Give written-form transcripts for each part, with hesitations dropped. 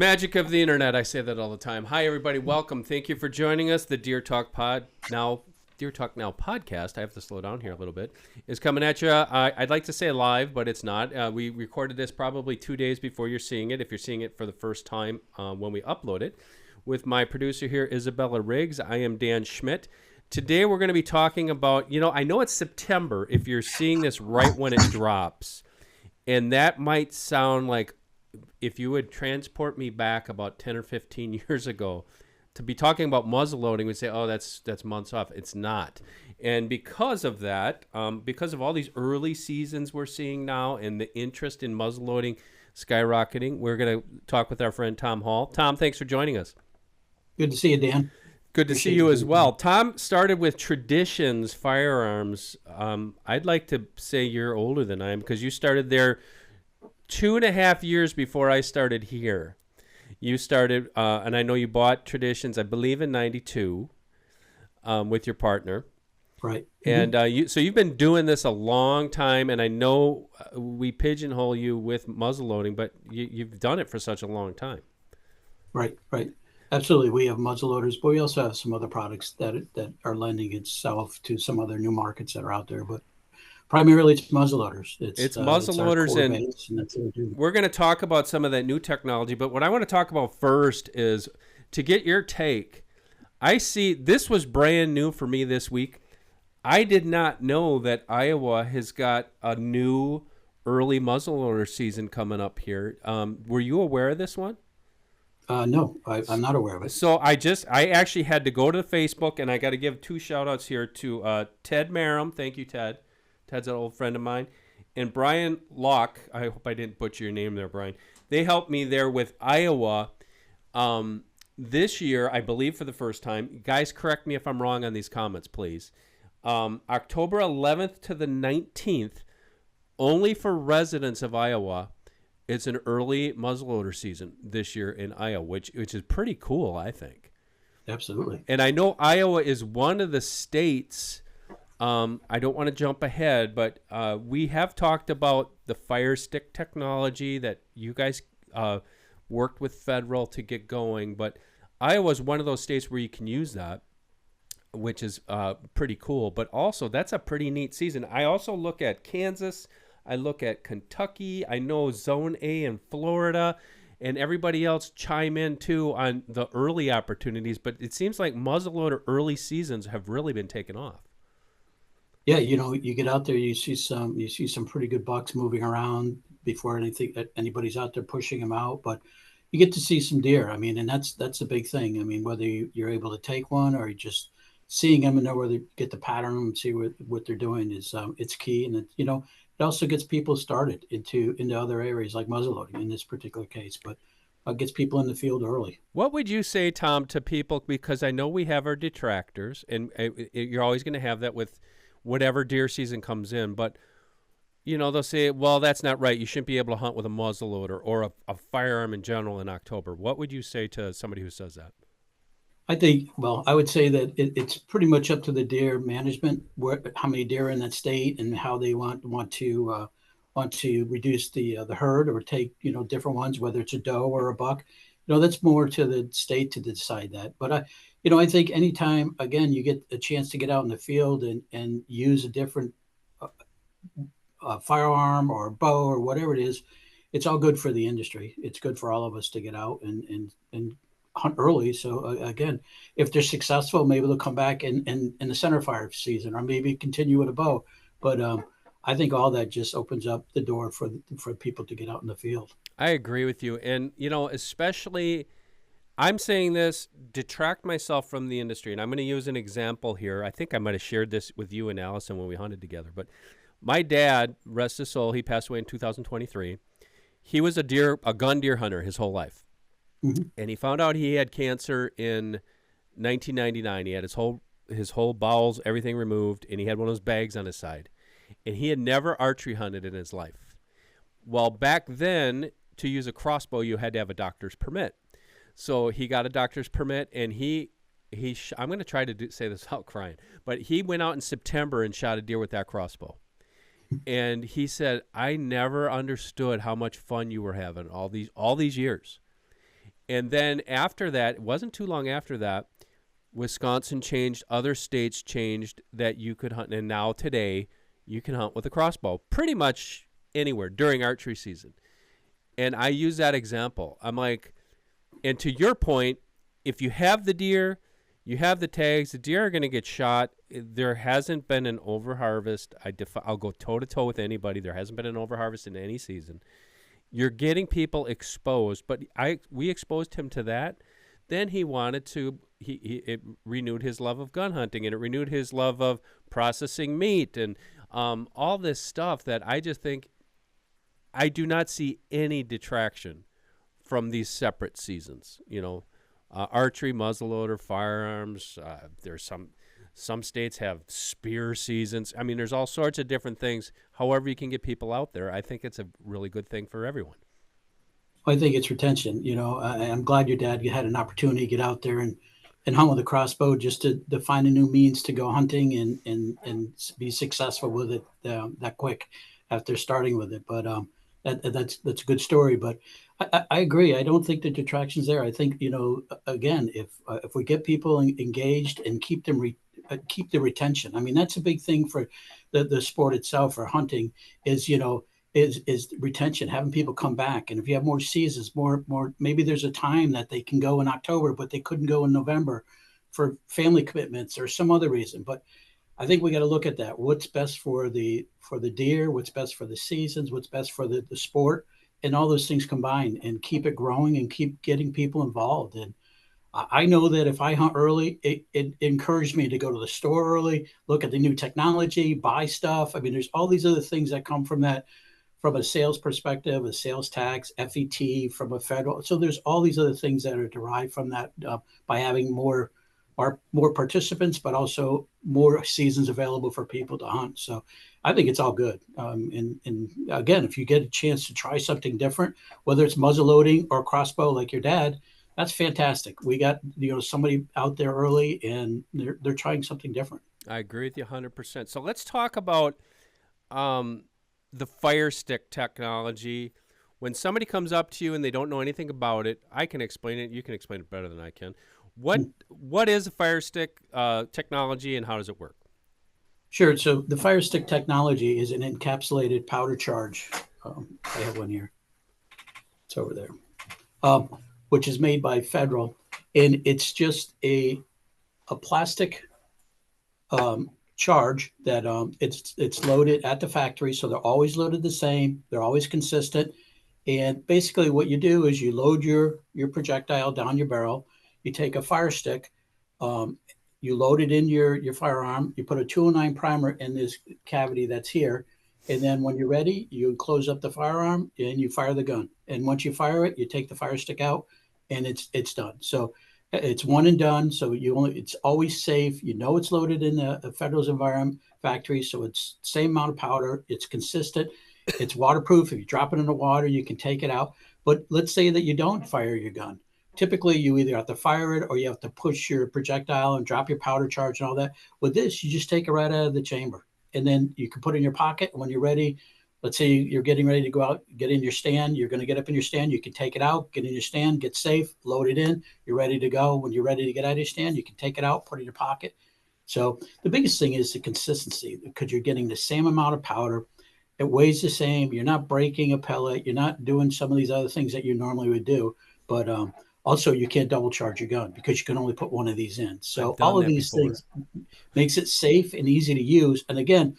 magic of the internet. I say that all the time. Hi, everybody. Welcome. Thank you for joining us. The Deer Talk Now podcast, I have to slow down here a little bit, is coming at you. I'd like to say live, but it's not. We recorded this probably 2 days before you're seeing it, if you're seeing it for the first time when we upload it, with my producer here, Isabella Riggs. I am Dan Schmidt. Today we're going to be talking about, I know it's September if you're seeing this right when it drops, and that might sound like if you would transport me back about 10 or 15 years ago, to be talking about muzzle loading, we'd say, oh, that's months off. It's not. And because of that, because of all these early seasons we're seeing now and the interest in muzzle loading skyrocketing, we're going to talk with our friend Tom Hall. Tom, thanks for joining us. Good to see you, Dan. Good to see you as well. Tom started with Traditions Firearms. I'd like to say you're older than I am because you started there 2.5 years before I started here. You started, and I know you bought Traditions, I believe, in '92 with your partner. Right. And so you've been doing this a long time, and I know we pigeonhole you with muzzle loading, but you've done it for such a long time. Right. Absolutely. We have muzzleloaders, but we also have some other products that are lending itself to some other new markets that are out there. But primarily, it's muzzleloaders. It's muzzleloaders, and that's what we do. We're going to talk about some of that new technology. But what I want to talk about first is to get your take. I see this was brand new for me this week. I did not know that Iowa has got a new early muzzleloader season coming up here. Were you aware of this one? No, I'm not aware of it. So I actually had to go to Facebook, and I got to give 2 shout-outs here to Ted Merrim. Thank you, Ted. Ted's an old friend of mine. And Brian Locke. I hope I didn't butcher your name there, Brian. They helped me there with Iowa this year, I believe, for the first time. Guys, correct me if I'm wrong on these comments, please. October 11th to the 19th, only for residents of Iowa. It's an early muzzleloader season this year in Iowa, which is pretty cool, I think. Absolutely. And I know Iowa is one of the states. I don't want to jump ahead, but we have talked about the Firestick technology that you guys worked with federal to get going. But Iowa is one of those states where you can use that, which is pretty cool. But also, that's a pretty neat season. I also look at Kansas. I look at Kentucky. I know Zone A in Florida, and everybody else chime in too on the early opportunities. But it seems like muzzleloader early seasons have really been taken off. Yeah, you get out there, you see some pretty good bucks moving around before anybody's out there pushing them out. But you get to see some deer. I mean, and that's the big thing. I mean, whether you're able to take one or you're just seeing them and know where they get the pattern and see what they're doing is it's key. And it also gets people started into other areas like muzzleloading in this particular case, but gets people in the field early. What would you say, Tom, to people? Because I know we have our detractors, and you're always going to have that with whatever deer season comes in. But, they'll say, well, that's not right. You shouldn't be able to hunt with a muzzleloader or a firearm in general in October. What would you say to somebody who says that? I would say that it's pretty much up to the deer management, how many deer are in that state and how they want to reduce the herd or take different ones, whether it's a doe or a buck. That's more to the state to decide that. But I think anytime again you get a chance to get out in the field and use a different firearm or bow or whatever it is, it's all good for the industry. It's good for all of us to get out and hunt early. So again, if they're successful, maybe they'll come back in the center fire season or maybe continue with a bow. But I think all that just opens up the door for people to get out in the field. I agree with you. And, especially I'm saying this, detract myself from the industry. And I'm going to use an example here. I think I might have shared this with you and Allison when we hunted together. But my dad, rest his soul, he passed away in 2023. He was a gun deer hunter his whole life. Mm-hmm. And he found out he had cancer in 1999. He had his whole bowels, everything removed, and he had one of those bags on his side. And he had never archery hunted in his life. Well, back then, to use a crossbow, you had to have a doctor's permit. So he got a doctor's permit, and I'm going to try to say this without crying, but he went out in September and shot a deer with that crossbow. And he said, I never understood how much fun you were having all these years. And then after that, it wasn't too long after that, Wisconsin changed, other states changed that you could hunt. And now today, you can hunt with a crossbow pretty much anywhere during archery season. And I use that example. I'm like, and to your point, if you have the deer, you have the tags, the deer are going to get shot. There hasn't been an overharvest. I'll go toe-to-toe with anybody. There hasn't been an overharvest in any season. You're getting people exposed, but we exposed him to that. Then he wanted to, it renewed his love of gun hunting, and it renewed his love of processing meat and all this stuff that I just think I do not see any detraction from these separate seasons. You know, archery, muzzleloader, firearms. There's some states have spear seasons. I mean, there's all sorts of different things. However you can get people out there, I think it's a really good thing for everyone. I think it's retention. You know, I'm glad your dad had an opportunity to get out there and hunt with a crossbow just to find a new means to go hunting and be successful with it that quick after starting with it. But that's a good story. But I agree. I don't think the detraction's there. I think, you know, again, if we get people engaged and keep them keep the retention. I mean, that's a big thing for the sport itself, for hunting, is, you know, is retention, having people come back. And if you have more seasons, more, maybe there's a time that they can go in October, but they couldn't go in November for family commitments or some other reason. But I think we got to look at that. What's best for the deer? What's best for the seasons? What's best for the sport? And all those things combined, and keep it growing and keep getting people involved. And I know that if I hunt early, it encouraged me to go to the store early, look at the new technology, buy stuff. I mean, there's all these other things that come from that, from a sales perspective, a sales tax, FET, from a federal. So there's all these other things that are derived from that by having more participants, but also more seasons available for people to hunt. So I think it's all good. And again, if you get a chance to try something different, whether it's muzzle loading or crossbow like your dad, that's fantastic. We got, you know, somebody out there early, and they're trying something different. I agree with you 100%. So let's talk about the Firestick technology. When somebody comes up to you and they don't know anything about it, I can explain it. You can explain it better than I can. What is a Firestick technology, and how does it work? Sure. So the Firestick technology is an encapsulated powder charge. I have one here. It's over there. Which is made by Federal, and it's just a plastic charge that it's loaded at the factory, so they're always loaded the same. They're always consistent, and basically what you do is you load your projectile down your barrel. You take a fire stick, you load it in your firearm. You put a 209 primer in this cavity that's here, and then when you're ready, you close up the firearm and you fire the gun. And once you fire it, you take the fire stick out, and it's done. So it's one and done. So it's always safe. You know, it's loaded in a Federal's environment factory. So it's same amount of powder. It's consistent. It's waterproof. If you drop it in the water, you can take it out. But let's say that you don't fire your gun. Typically, you either have to fire it or you have to push your projectile and drop your powder charge and all that. With this, you just take it right out of the chamber, and then you can put it in your pocket. When you're ready, let's say you're getting ready to go out, get in your stand. You're going to get up in your stand. You can take it out, get in your stand, get safe, load it in. You're ready to go. When you're ready to get out of your stand, you can take it out, put it in your pocket. So the biggest thing is the consistency, because you're getting the same amount of powder. It weighs the same. You're not breaking a pellet. You're not doing some of these other things that you normally would do. But also, you can't double charge your gun because you can only put one of these in. So all of these things makes it safe and easy to use. And again,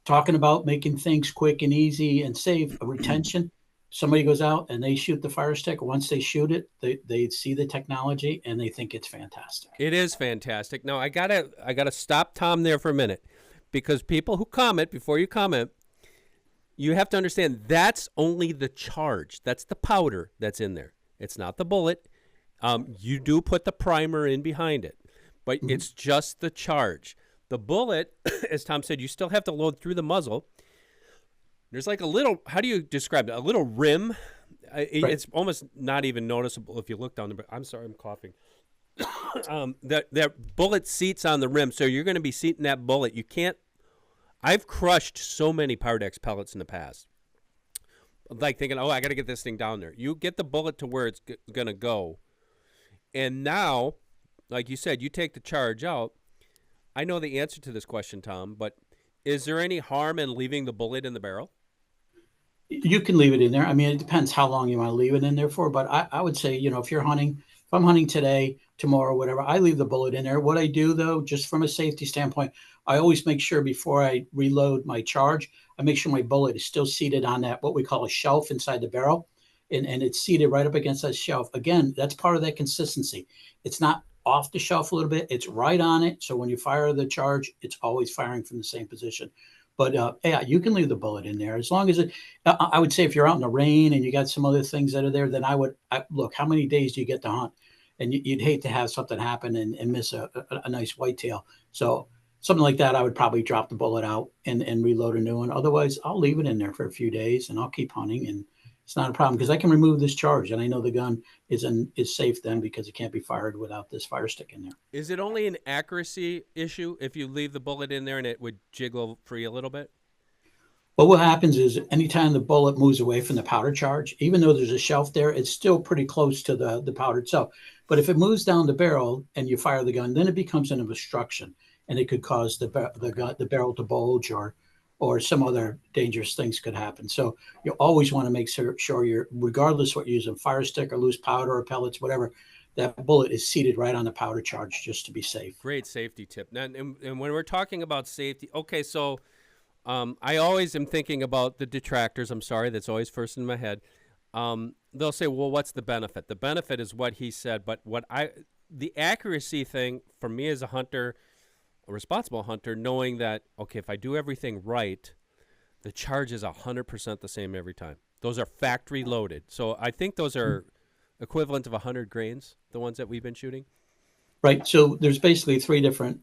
talking about making things quick and easy and safe, a retention. Somebody goes out and they shoot the fire stick. Once they shoot it, they see the technology and they think it's fantastic. It is fantastic. Now, I gotta stop Tom there for a minute, because people who comment, before you comment, you have to understand that's only the charge. That's the powder that's in there. It's not the bullet. You do put the primer in behind it, but it's just the charge. The bullet, as Tom said, you still have to load through the muzzle. There's like a little, how do you describe it? A little rim. It's almost not even noticeable if you look down there. I'm sorry, I'm coughing. That bullet seats on the rim, so you're going to be seating that bullet. You can't. I've crushed so many Powerdex pellets in the past, like thinking, oh, I got to get this thing down there. You get the bullet to where it's going to go And now, like you said, you take the charge out. I know the answer to this question, Tom, but is there any harm in leaving the bullet in the barrel? You can leave it in there. I mean, it depends how long you want to leave it in there for. But I would say, if you're hunting, if I'm hunting today, tomorrow, whatever, I leave the bullet in there. What I do though, just from a safety standpoint, I always make sure before I reload my charge, I make sure my bullet is still seated on that, what we call a shelf inside the barrel. And it's seated right up against that shelf. Again, that's part of that consistency. It's not off the shelf a little bit. It's right on it. So when you fire the charge, it's always firing from the same position. But yeah, you can leave the bullet in there as long as it. I would say if you're out in the rain and you got some other things that are there, then look. How many days do you get to hunt? And you'd hate to have something happen and miss a nice whitetail. So something like that, I would probably drop the bullet out and reload a new one. Otherwise, I'll leave it in there for a few days and I'll keep hunting, and it's not a problem because I can remove this charge and I know the gun is safe then because it can't be fired without this fire stick in there. Is it only an accuracy issue if you leave the bullet in there and it would jiggle free a little bit? But what happens is anytime the bullet moves away from the powder charge, even though there's a shelf there, it's still pretty close to the powder itself. But if it moves down the barrel and you fire the gun, then it becomes an obstruction, and it could cause the barrel to bulge, or some other dangerous things could happen. So you always want to make sure you're, regardless what you're using, fire stick or loose powder or pellets, whatever, that bullet is seated right on the powder charge just to be safe. Great safety tip. Now, and when we're talking about safety, okay, so I always am thinking about the detractors. I'm sorry, that's always first in my head. They'll say, well, what's the benefit? The benefit is what he said, but the accuracy thing for me as a hunter, a responsible hunter, knowing that, okay, if I do everything right, the charge is 100% the same every time. Those are factory loaded. So I think those are equivalent of 100 grains, the ones that we've been shooting. Right. So there's basically three different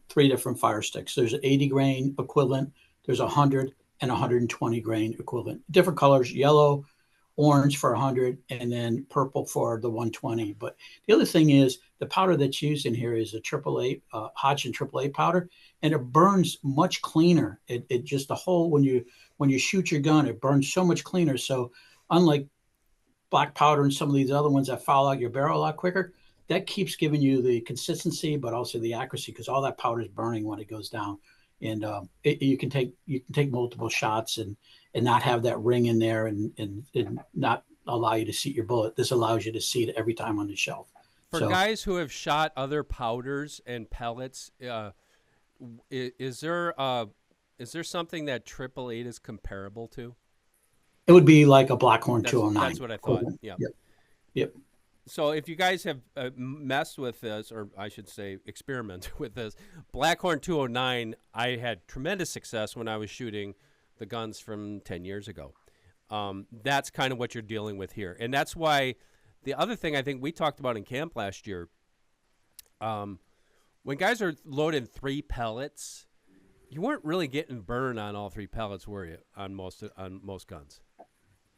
fire sticks. There's 80 grain equivalent, there's 100 and 120 grain equivalent. Different colors, yellow, orange for 100, and then purple for the 120. But the other thing is the powder that's used in here is a Hodgson AAA powder, and it burns much cleaner. It just the whole when you shoot your gun, it burns so much cleaner. So unlike black powder and some of these other ones that foul out your barrel a lot quicker, that keeps giving you the consistency, but also the accuracy because all that powder is burning when it goes down. And you can take multiple shots and not have that ring in there and not allow you to seat your bullet. This allows you to seat it every time on the shelf. For guys who have shot other powders and pellets, is there something that 888 is comparable to? It would be like a Blackhorn 209. That's what I thought. Yeah. Yep. So if you guys have messed with this, or I should say experimented with this, Blackhorn 209, I had tremendous success when I was shooting the guns from 10 years ago. That's kind of what you're dealing with here. And that's why the other thing I think we talked about in camp last year, when guys are loading 3 pellets, you weren't really getting burned on all 3 pellets, were you, on most guns?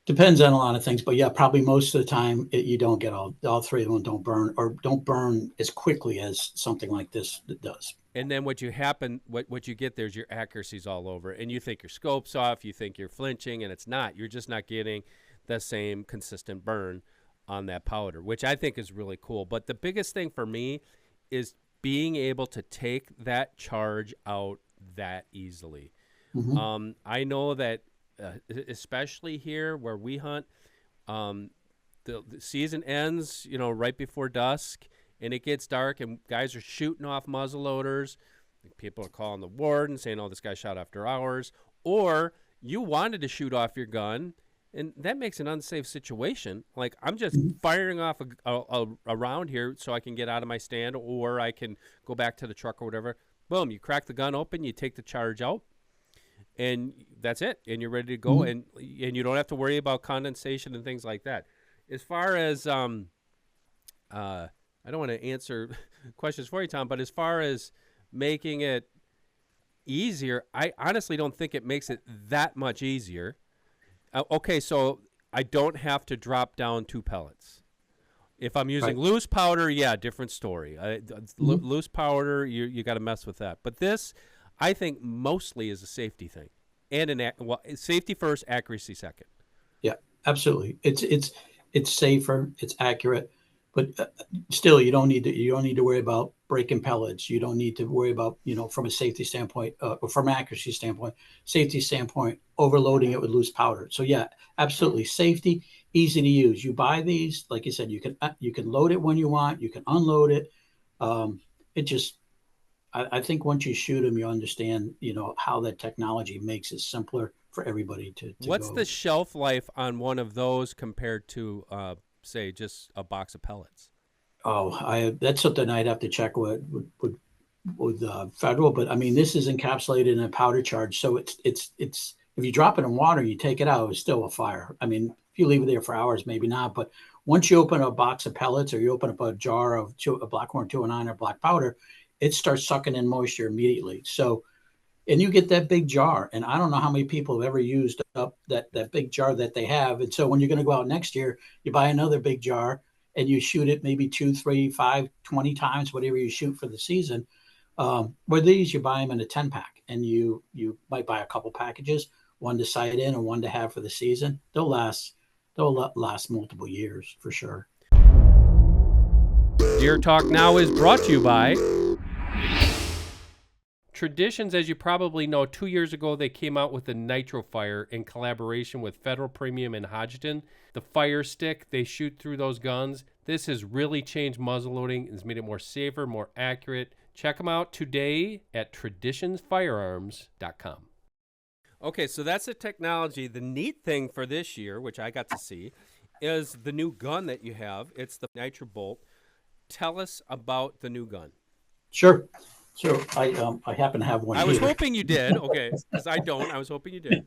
Depends on a lot of things, but yeah, probably most of the time you don't get all 3 of them don't burn as quickly as something like this does. And then what you get there is your accuracy's all over, and you think your scope's off, you think you're flinching, and it's not. You're just not getting the same consistent burn on that powder, which I think is really cool. But the biggest thing for me is being able to take that charge out that easily. Mm-hmm. I know that especially here where we hunt, the season ends, right before dusk, and it gets dark, and guys are shooting off muzzleloaders. People are calling the warden saying, "Oh, this guy shot after hours," or you wanted to shoot off your gun, and that makes an unsafe situation. Like I'm just firing off a round here so I can get out of my stand, or I can go back to the truck or whatever. Boom! You crack the gun open, you take the charge out. And that's it, and you're ready to go, and you don't have to worry about condensation and things like that. As far as I don't want to answer questions for you, Tom, but as far as making it easier, I honestly don't think it makes it that much easier. Okay, so I don't have to drop down 2 pellets. If I'm using loose powder, yeah, different story. Loose powder, you got to mess with that. But this, I think, mostly is a safety thing, and safety first, accuracy second. Yeah, absolutely. It's safer, it's accurate. But still, you don't need to worry about breaking pellets. You don't need to worry about, from a safety standpoint, or from accuracy standpoint, safety standpoint, overloading it with loose powder. So yeah, absolutely, safety, easy to use. You buy these, like you said, you can load it when you want, you can unload it. It just, I think once you shoot them, you understand, how that technology makes it simpler for everybody to What's go. the shelf life on one of those compared to, say, just a box of pellets? Oh, that's something I'd have to check with federal, but I mean, this is encapsulated in a powder charge, so it's if you drop it in water, you take it out, it's still a fire. I mean, if you leave it there for hours, maybe not, but once you open a box of pellets or you open up a jar of a Blackhorn 209 or black powder, it starts sucking in moisture immediately. So, and you get that big jar, and I don't know how many people have ever used up that big jar that they have. And so when you're going to go out next year, you buy another big jar and you shoot it maybe 2, 3, 5, 20 times, whatever you shoot for the season. Where these, you buy them in a 10-pack, and you might buy a couple packages, one to sight in and one to have for the season. They'll last multiple years for sure. Deer Talk Now is brought to you by Traditions. As you probably know, 2 years ago they came out with the Nitro Fire in collaboration with Federal Premium and Hodgdon. The Firestick, they shoot through those guns. This has really changed muzzleloading. It's made it more safer, more accurate. Check them out today at traditionsfirearms.com. Okay, so that's the technology. The neat thing for this year, which I got to see, is the new gun that you have. It's the Nitro Bolt. Tell us about the new gun. Sure. So I happen to have one. I was here. hoping you did. Okay, because I don't. I was hoping you did.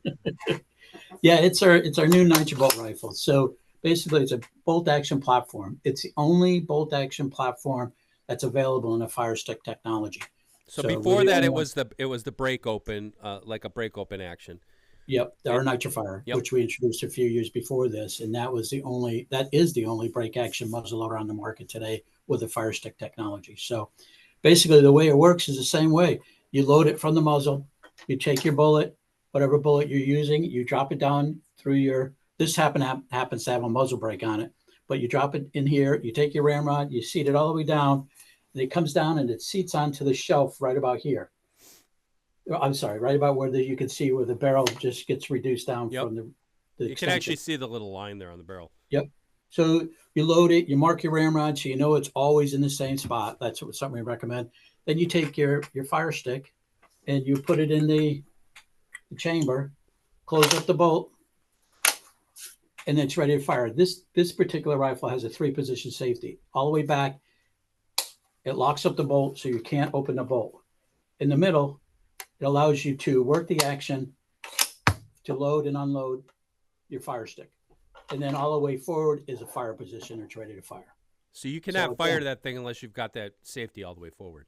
Yeah, it's our new Nitro Bolt rifle. So basically, it's a bolt action platform. It's the only bolt action platform that's available in a Firestick technology. So before that, it was the break open, like a break open action. Yep, our Nitro Fire, which we introduced a few years before this, and that is the only break action muzzleloader on the market today with the Firestick technology. So basically, the way it works is the same way. You load it from the muzzle, you take your bullet, whatever bullet you're using, you drop it down through your. This happens to have a muzzle brake on it, but you drop it in here. You take your ramrod, you seat it all the way down, and it comes down and it seats onto the shelf right about here. I'm sorry, right about where you can see where the barrel just gets reduced down from the You extension. can actually see the little line there on the barrel. Yep. So you load it, you mark your ramrod so you know it's always in the same spot. That's something we recommend. Then you take your Firestick and you put it in the chamber, close up the bolt, and then it's ready to fire. This particular rifle has a 3-position safety. All the way back, it locks up the bolt so you can't open the bolt. In the middle, it allows you to work the action to load and unload your Firestick. And then all the way forward is a fire position. It's ready to fire. So you cannot fire that thing unless you've got that safety all the way forward.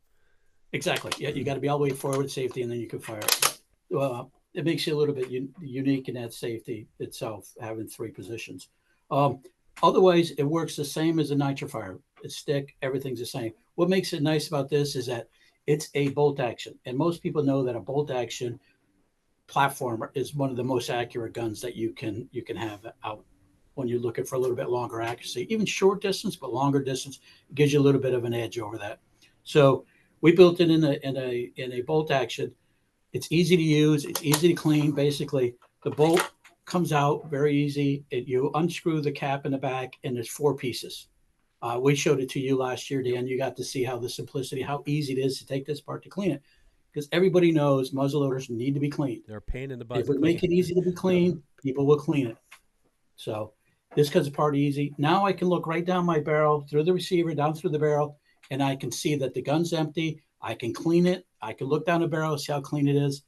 Exactly. Yeah, you got to be all the way forward safety, and then you can fire it. Well, it makes you a little bit unique in that safety itself, having 3 positions. Otherwise, it works the same as a Nitro Fire. It's stick, everything's the same. What makes it nice about this is that it's a bolt action, and most people know that a bolt action platform is one of the most accurate guns that you can have out when you're looking for a little bit longer accuracy. Even short distance, but longer distance gives you a little bit of an edge over that. So we built it in a bolt action. It's easy to use. It's easy to clean. Basically, the bolt comes out very easy. You unscrew the cap in the back, and there's 4 pieces. We showed it to you last year, Dan. You got to see how easy it is to take this part to clean it. Because everybody knows muzzleloaders need to be cleaned. They're a pain in the butt. If we make it easy to be clean, people will clean it. So this cuts apart easy. Now I can look right down my barrel, through the receiver, down through the barrel, and I can see that the gun's empty. I can clean it. I can look down the barrel, see how clean it is,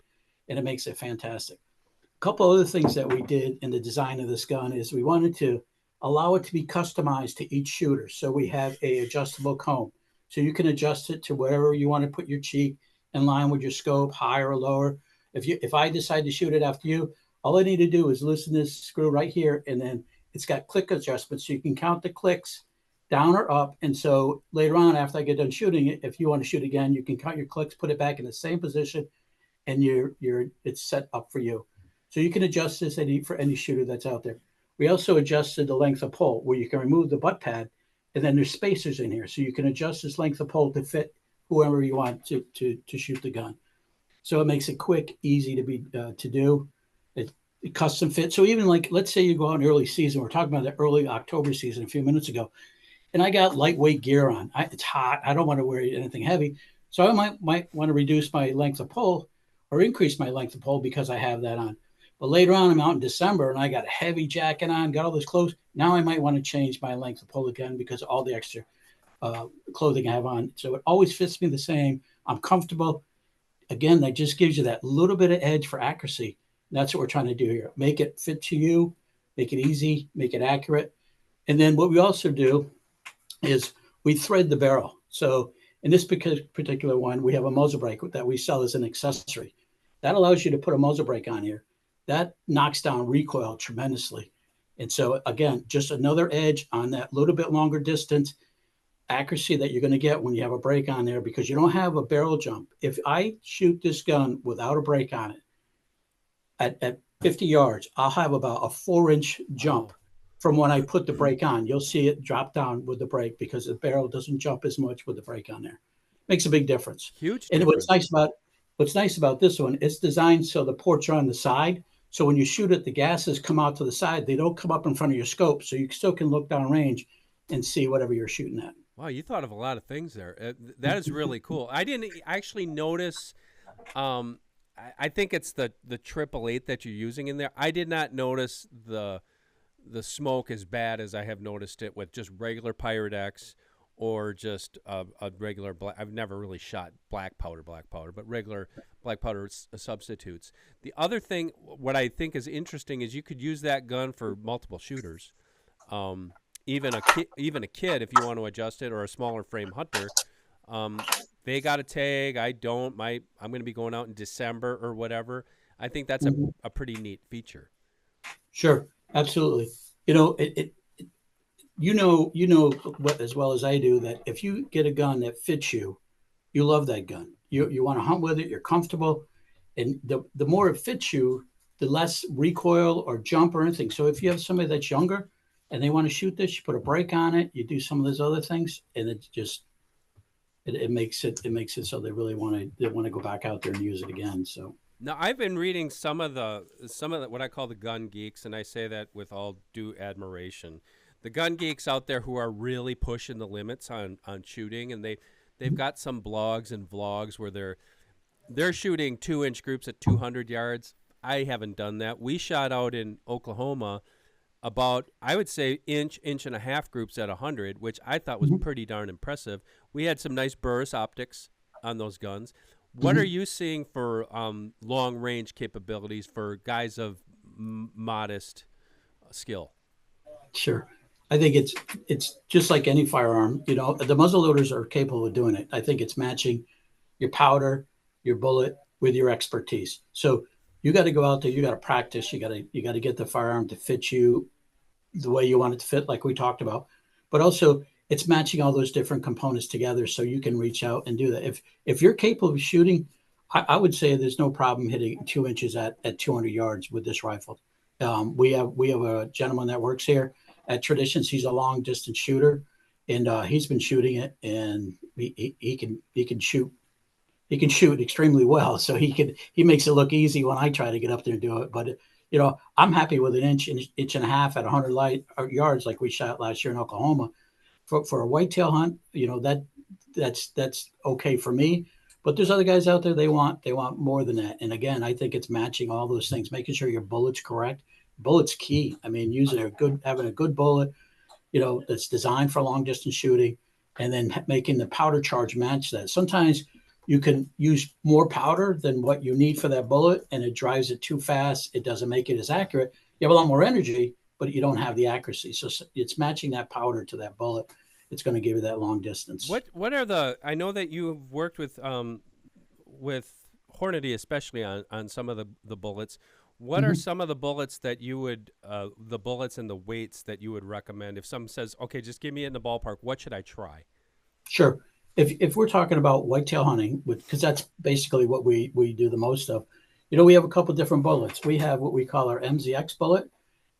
and it makes it fantastic. A couple other things that we did in the design of this gun is we wanted to allow it to be customized to each shooter. So we have a adjustable comb. So you can adjust it to wherever you want to put your cheek in line with your scope, higher or lower. If I decide to shoot it after you, all I need to do is loosen this screw right here, and then it's got click adjustments, so you can count the clicks down or up. And so later on, after I get done shooting it, if you want to shoot again, you can count your clicks, put it back in the same position, and it's set up for you. So you can adjust this for any shooter that's out there. We also adjusted the length of pull, where you can remove the butt pad and then there's spacers in here, so you can adjust this length of pole to fit whoever you want to shoot the gun. So it makes it quick, easy to do. It custom fit. So even like, let's say you go out in early season. We're talking about the early October season a few minutes ago, and I got lightweight gear on. It's hot. I don't want to wear anything heavy, so I might want to reduce my length of pole or increase my length of pole because I have that on. But later on, I'm out in December and I got a heavy jacket on, got all this clothes. Now I might want to change my length of pole again because of all the extra clothing I have on. So it always fits me the same. I'm comfortable. Again, that just gives you that little bit of edge for accuracy. And that's what we're trying to do here. Make it fit to you, make it easy, make it accurate. And then what we also do is we thread the barrel. So in this particular one, we have a muzzle brake that we sell as an accessory. That allows you to put a muzzle brake on here. That knocks down recoil tremendously. And so again, just another edge on that little bit longer distance accuracy that you're going to get when you have a brake on there, because you don't have a barrel jump. If I shoot this gun without a brake on it at 50 yards, I'll have about a 4-inch jump from when I put the brake on. You'll see it drop down with the brake because the barrel doesn't jump as much with the brake on there. Makes a big difference. Huge And difference. what's nice about this one, it's designed so the ports are on the side. So when you shoot it, the gases come out to the side. They don't come up in front of your scope. So you still can look down range and see whatever you're shooting at. Wow, you thought of a lot of things there. That is really cool. I didn't actually notice. I think it's the 888 that you're using in there. I did not notice the smoke as bad as I have noticed it with just regular Pyrex or just a regular black. I've never really shot black powder, but regular black powder substitutes. The other thing, what I think is interesting, is you could use that gun for multiple shooters. Even a kid, if you want to adjust it, or a smaller frame hunter. They got a tag. I don't. I'm going to be going out in December or whatever. I think that's a pretty neat feature. Sure, absolutely. You know what, as well as I do, that if you get a gun that fits you, you love that gun. You want to hunt with it. You're comfortable, and the more it fits you, the less recoil or jump or anything. So if you have somebody that's younger and they want to shoot this, you put a brake on it, you do some of those other things, and it makes it so they really want to go back out there and use it again. So now, I've been reading some of the what I call the gun geeks, and I say that with all due admiration. The gun geeks out there who are really pushing the limits on shooting, and they've got some blogs and vlogs where they're shooting 2-inch groups at 200 yards. I haven't done that. We shot out in Oklahoma about, I would say, inch and a half groups at 100, which I thought was pretty darn impressive. We had some nice burst optics on those guns. What are you seeing for long range capabilities for guys of modest skill? Sure. I think it's just like any firearm. The muzzleloaders are capable of doing it. I think it's matching your powder, your bullet with your expertise. So you got to go out there. You got to practice. You got to get the firearm to fit you the way you want it to fit, like we talked about. But also, it's matching all those different components together so you can reach out and do that. If you're capable of shooting, I would say there's no problem hitting 2 inches at 200 yards with this rifle. We have a gentleman that works here at Traditions. He's a long distance shooter, and he's been shooting it, and he can shoot. He can shoot extremely well, so he makes it look easy when I try to get up there and do it. But I'm happy with an inch and a half at 100 yards, like we shot last year in Oklahoma. For a whitetail hunt, that's okay for me. But there's other guys out there, they want more than that. And again, I think it's matching all those things, making sure your bullet's correct. Bullet's key. I mean, having a good bullet, that's designed for long distance shooting, and then making the powder charge match that. Sometimes you can use more powder than what you need for that bullet, and it drives it too fast. It doesn't make it as accurate. You have a lot more energy, but you don't have the accuracy. So it's matching that powder to that bullet. It's going to give you that long distance. What are I know that you've worked with Hornady, especially on some of the bullets. What are some of the bullets that you would, the bullets and the weights that you would recommend? If someone says, okay, just give me in the ballpark, what should I try? Sure. If we're talking about whitetail hunting, because that's basically what we do the most of, we have a couple different bullets. We have what we call our MZX bullet,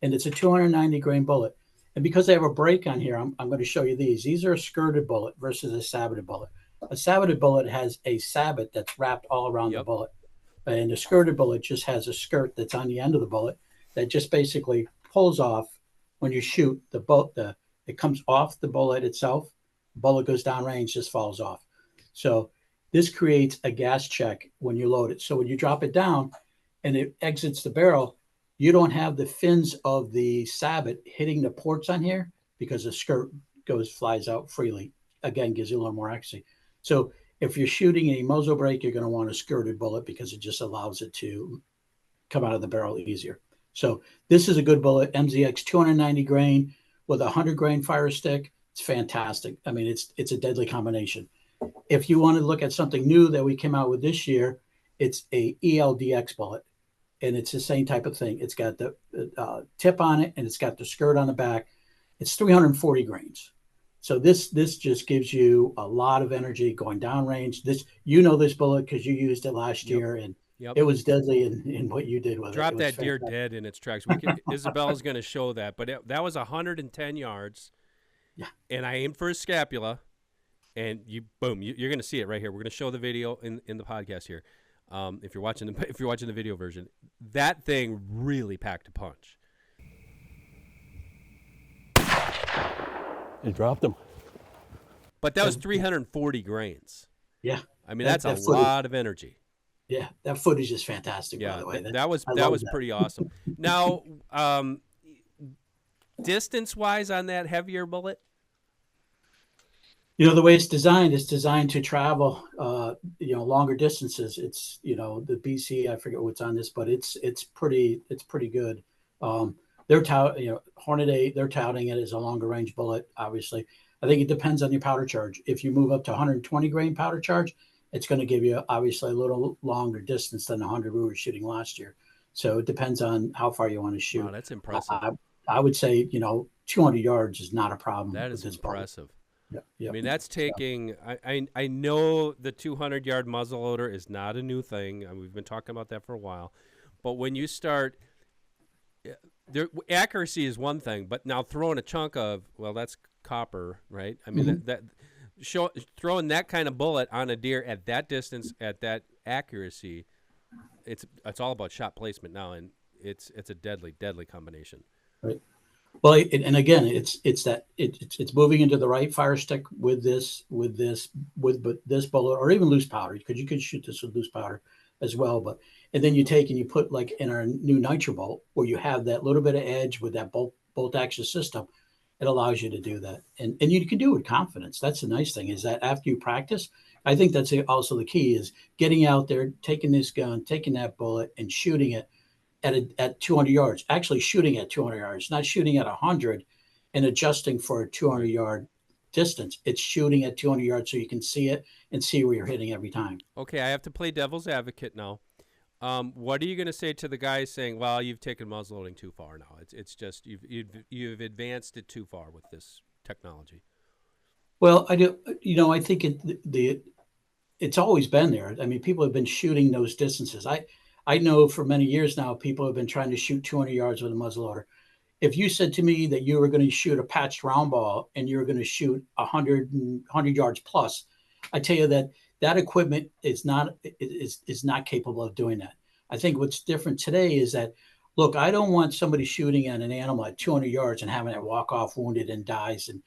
and it's a 290 grain bullet. And because I have a break on here, I'm going to show you these. These are a skirted bullet versus a saboted bullet. A saboted bullet has a sabot that's wrapped all around the Yep. bullet. And a skirted bullet just has a skirt that's on the end of the bullet that just basically pulls off when you shoot the bolt. It comes off the bullet itself. The bullet goes downrange, just falls off. So this creates a gas check when you load it. So when you drop it down and it exits the barrel, you don't have the fins of the sabot hitting the ports on here because the skirt flies out freely. Again, gives you a little more accuracy. So if you're shooting a muzzle brake, you're going to want a skirted bullet because it just allows it to come out of the barrel easier. So this is a good bullet, MZX 290 grain with a 100 grain Firestick. It's fantastic. I mean, it's a deadly combination. If you want to look at something new that we came out with this year, it's a ELDX bullet, and it's the same type of thing. It's got the tip on it, and it's got the skirt on the back. It's 340 grains. So this just gives you a lot of energy going downrange. This this bullet because you used it last year, and it was deadly in what you did with it. Drop that fantastic. deer dead in its tracks. Isabella's going to show that, but that was 110 yards. Yeah, and I aimed for his scapula, and boom, you're going to see it right here. We're going to show the video in the podcast here. If you're watching the video version, that thing really packed a punch. You dropped him. But that was 340 grains. Yeah. I mean, that's a lot of energy. Yeah, that footage is fantastic, yeah, by the way. That was pretty awesome. Now, distance-wise on that heavier bullet? The way it's designed to travel, longer distances. It's, the BC, I forget what's on this, but it's pretty good. Hornet 8, they're touting it as a longer range bullet, obviously. I think it depends on your powder charge. If you move up to 120 grain powder charge, it's going to give you obviously a little longer distance than the 100 we were shooting last year. So it depends on how far you want to shoot. Wow, that's impressive. I would say, 200 yards is not a problem. That is impressive. Yep. I mean, that's taking. I know the 200-yard muzzleloader is not a new thing. We've been talking about that for a while, but when you start, accuracy is one thing, but now throwing a chunk of that's copper, right? I mean throwing that kind of bullet on a deer at that distance, at that accuracy, it's all about shot placement now, and it's a deadly combination. Right. Well, and again, it's moving into the right Firestick with this bullet, or even loose powder, because you could shoot this with loose powder as well. And then you take and you put, like in our new Nitro Bolt, where you have that little bit of edge with that bolt action system. It allows you to do that, and you can do it with confidence. That's the nice thing, is that after you practice, I think that's also the key, is getting out there, taking this gun, taking that bullet, and shooting it at 200 yards. Actually shooting at 200 yards, not shooting at 100 and adjusting for a 200-yard distance. It's shooting at 200 yards so you can see it and see where you're hitting every time. Okay, I have to play devil's advocate now. What are you going to say to the guys saying, "Well, you've taken muzzleloading too far now. It's just you've advanced it too far with this technology"? Well, I do. I think it's always been there. I mean, people have been shooting those distances. I know for many years now, people have been trying to shoot 200 yards with a muzzleloader. If you said to me that you were going to shoot a patched round ball and you were going to shoot 100 yards plus, I tell you that equipment is not capable of doing that. I think what's different today is that, look, I don't want somebody shooting at an animal at 200 yards and having it walk off wounded and dies and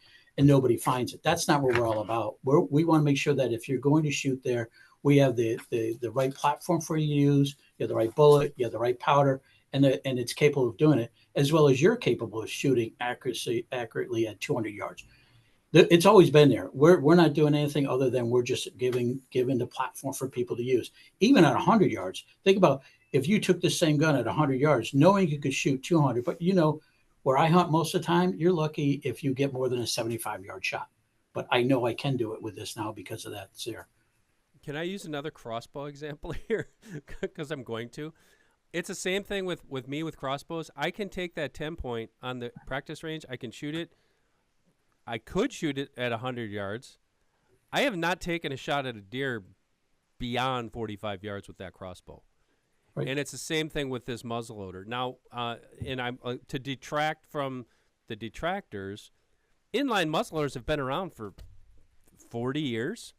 nobody finds it. That's not what we're all about. We want to make sure that if you're going to shoot there, we have the right platform for you to use, you have the right bullet, you have the right powder, and it's capable of doing it, as well as you're capable of shooting accurately at 200 yards. It's always been there. We're not doing anything other than we're just giving the platform for people to use. Even at 100 yards, think about if you took the same gun at 100 yards, knowing you could shoot 200, but where I hunt most of the time, you're lucky if you get more than a 75-yard shot. But I know I can do it with this now because of that. It's there. Can I use another crossbow example here? Because I'm going to. It's the same thing with me with crossbows. I can take that 10-point on the practice range. I can shoot it. I could shoot it at 100 yards. I have not taken a shot at a deer beyond 45 yards with that crossbow. Right. And it's the same thing with this muzzleloader. Now, and I'm to detract from the detractors, inline muzzleloaders have been around for 40 years,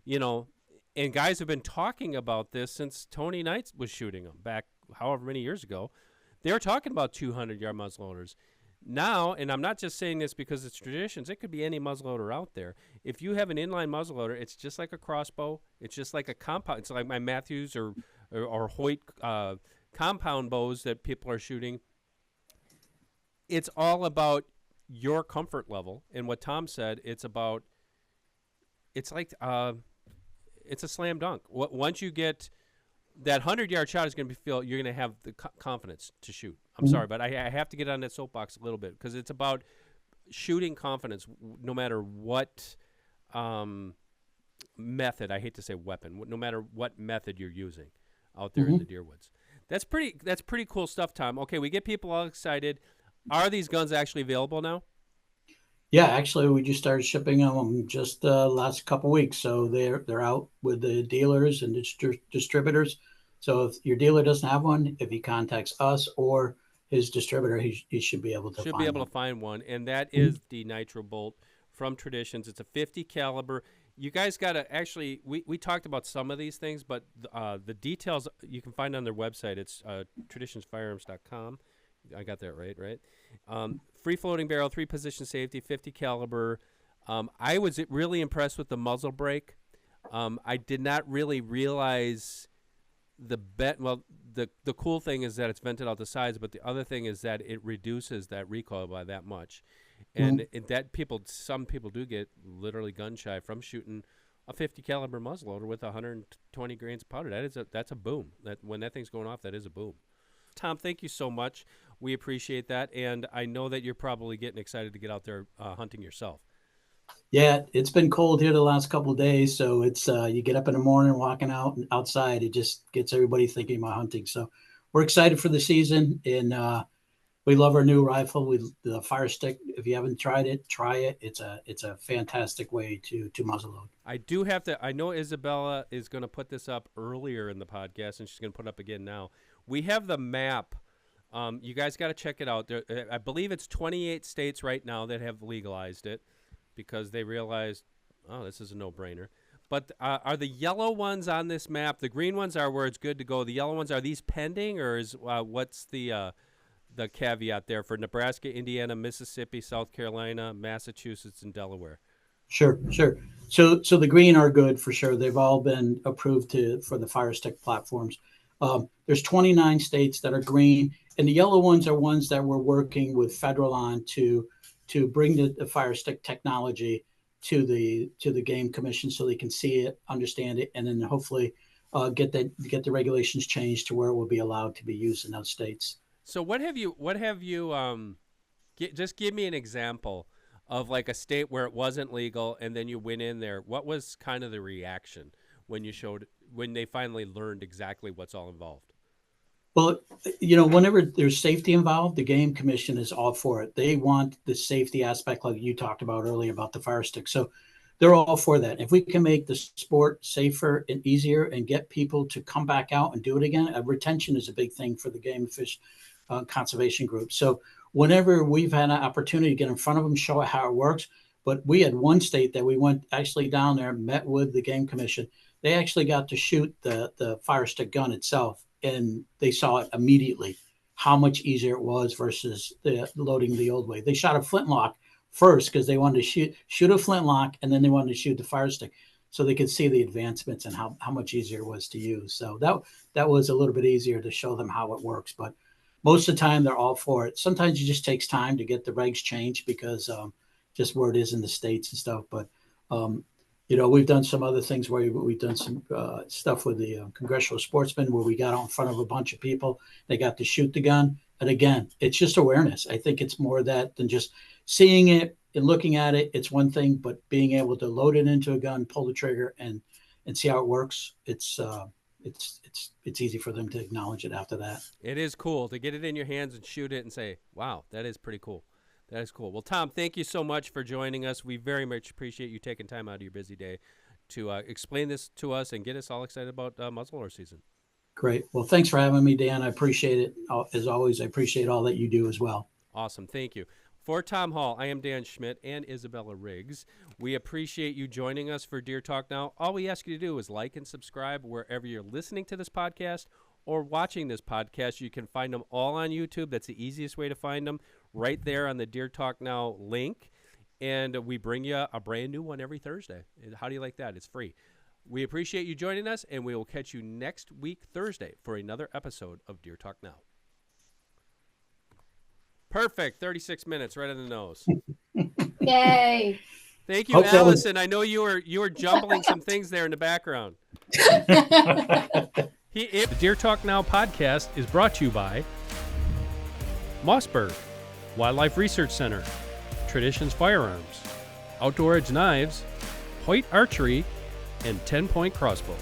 you know, and guys have been talking about this since Tony Knight was shooting them back however many years ago. They were talking about 200-yard muzzleloaders. Now, and I'm not just saying this because it's traditions, it could be any muzzleloader out there. If you have an inline muzzleloader, it's just like a crossbow. It's just like a compound. It's like my Matthews or Hoyt compound bows that people are shooting. It's all about your comfort level. And what Tom said, it's like it's a slam dunk. Once you get that 100-yard shot is going to you're going to have the confidence to shoot. I'm sorry, but I have to get on that soapbox a little bit because it's about shooting confidence no matter what method, I hate to say weapon, no matter what method you're using out there in the deer woods. That's pretty cool stuff, Tom. Okay, we get people all excited. Are these guns actually available now? Yeah, actually, we just started shipping them just last couple weeks. So they're out with the dealers and distributors. So if your dealer doesn't have one, if he contacts us or his distributor, he should be able to find one. And that is the Nitro Bolt from Traditions. It's a 50 caliber. You guys got to actually, we talked about some of these things, but the details you can find on their website. It's traditionsfirearms.com. I got that right? Free floating barrel, 3-position safety, 50 caliber. I was really impressed with the muzzle brake. I did not really realize the cool thing is that it's vented out the sides, but the other thing is that it reduces that recoil by that much. And some people do get literally gun shy from shooting a 50 caliber muzzleloader with 120 grains of powder. That's a boom. When that thing's going off, that is a boom. Tom, thank you so much. We appreciate that, and I know that you're probably getting excited to get out there hunting yourself. Yeah, it's been cold here the last couple of days, so it's you get up in the morning walking outside, it just gets everybody thinking about hunting. So we're excited for the season, and we love our new rifle. The Firestick. If you haven't tried it, try it. It's a fantastic way to muzzleload. I do have to. I know Isabella is going to put this up earlier in the podcast, and she's going to put it up again now. We have the map. You guys got to check it out. I believe it's 28 states right now that have legalized it because they realized, oh, this is a no-brainer. But are the yellow ones on this map? The green ones are where it's good to go. The yellow ones, are these pending, or is what's the caveat there for Nebraska, Indiana, Mississippi, South Carolina, Massachusetts, and Delaware? Sure. So the green are good for sure. They've all been approved for the Firestick platforms. There's 29 states that are green, and the yellow ones are ones that we're working with federal on to bring the Firestick technology to the Game Commission so they can see it, understand it, and then hopefully get the regulations changed to where it will be allowed to be used in those states. So what have you just give me an example of like a state where it wasn't legal and then you went in there. What was kind of the reaction when they finally learned exactly what's all involved? Well, whenever there's safety involved, the Game Commission is all for it. They want the safety aspect like you talked about earlier about the Firestick. So they're all for that. If we can make the sport safer and easier and get people to come back out and do it again, retention is a big thing for the game fish conservation group. So whenever we've had an opportunity to get in front of them, show how it works. But we had one state that we went actually down there, met with the Game Commission. They actually got to shoot the Firestick gun itself, and they saw it immediately how much easier it was versus loading the old way. They shot a flintlock first because they wanted to shoot a flintlock, and then they wanted to shoot the Firestick so they could see the advancements and how much easier it was to use. So that was a little bit easier to show them how it works. But most of the time, they're all for it. Sometimes it just takes time to get the regs changed because just where it is in the states and stuff. But we've done some other things where we've done some stuff with the Congressional Sportsmen where we got out in front of a bunch of people. They got to shoot the gun. And again, it's just awareness. I think it's more of that than just seeing it and looking at it. It's one thing, but being able to load it into a gun, pull the trigger, and see how it works. It's easy for them to acknowledge it after that. It is cool to get it in your hands and shoot it and say, wow, that is pretty cool. That is cool. Well, Tom, thank you so much for joining us. We very much appreciate you taking time out of your busy day to explain this to us and get us all excited about muzzleloader season. Great. Well, thanks for having me, Dan. I appreciate it. As always, I appreciate all that you do as well. Awesome. Thank you. For Tom Hall, I am Dan Schmidt and Isabella Riggs. We appreciate you joining us for Deer Talk Now. All we ask you to do is like and subscribe wherever you're listening to this podcast or watching this podcast. You can find them all on YouTube. That's the easiest way to find them, right there on the Deer Talk Now link. And we bring you a brand new one every Thursday. How do you like that? It's free. We appreciate you joining us, and we will catch you next week, Thursday, for another episode of Deer Talk Now. Perfect. 36 minutes, right on the nose. Yay. Thank you, Allison. I know you were jumbling some things there in the background. The Deer Talk Now podcast is brought to you by Mossberg, Wildlife Research Center, Traditions Firearms, Outdoor Edge Knives, Hoyt Archery, and 10 Point Crossbow.